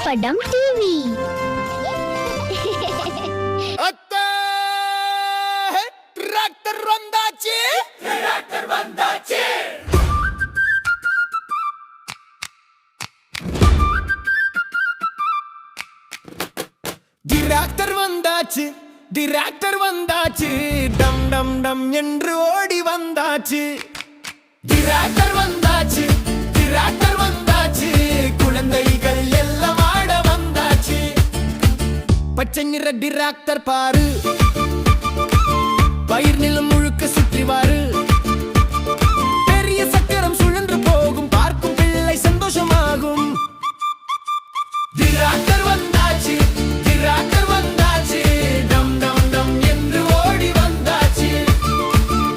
படம் TV. Tractor வந்தாச்சு, tractor வந்தாச்சு. டிராக்டர் வந்தாச்சு, டிராக்டர் வந்தாச்சு, டம் டம் டம் என்று ஓடி வந்தாச்சு. டிராக்டர் வந்தாச்சு, டிராக்டர் வந்தாச்சு, குழந்தைகள் எல்லாம் ஆட வந்தாச்சு. பச்சை நிற டிராக்டர் பாரு, பயிர் நிலம் முழுக்க சுற்றிவாரு. பெரிய சக்கரம் சுழன்று போகும், பார்க்கும் பிள்ளை சந்தோஷமாகும். டிராக்டர் வந்தாச்சு, டிராக்டர் வந்தாச்சு, டம் டம் டம் என்று ஓடி வந்தாச்சு.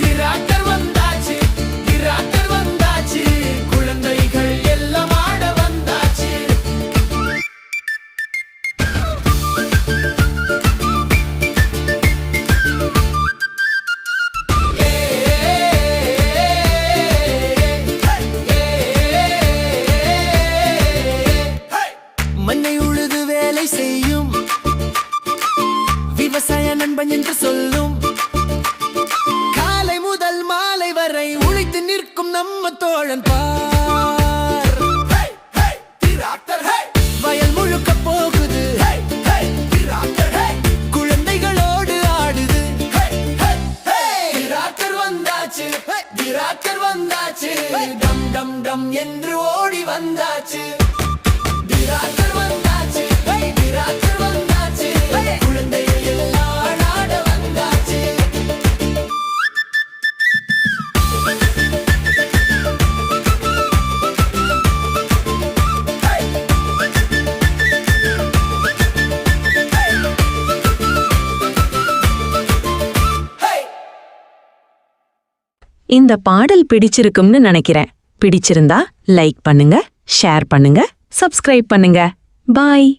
டிராக்டர் வந்தாச்சு, டிராக்டர் வந்தாச்சு, குழந்தைகள் எல்லாம் ஆட வந்தாச்சு. மண்ணை உழுது வேலை செய்யும் விவசாய நண்பன் என்று சொல்லும். காலை முதல் மாலை வரை உழைத்து நிற்கும் நம்ம தோழன் பார். வயல் முழுக்க போகுது, குழந்தைகளோடு ஆடுது. டிராக்டர் வந்தாச்சு, டிராக்டர் வந்தாச்சு, டம் டம் டம் என்று ஓடி வந்தாச்சு. டிராக்டர் வந்தாச்சு, டிராக்டர் வந்தாச்சு, குழந்தைகள் எல்லாம் ஆட வந்தாச்சு. இந்த பாடல் பிடிச்சிருக்கும்னு நினைக்கிறேன். பிடிச்சிருந்தா லைக் பண்ணுங்க, ஷேர் பண்ணுங்க, சப்ஸ்கிரைப் பண்ணுங்க. பாய்.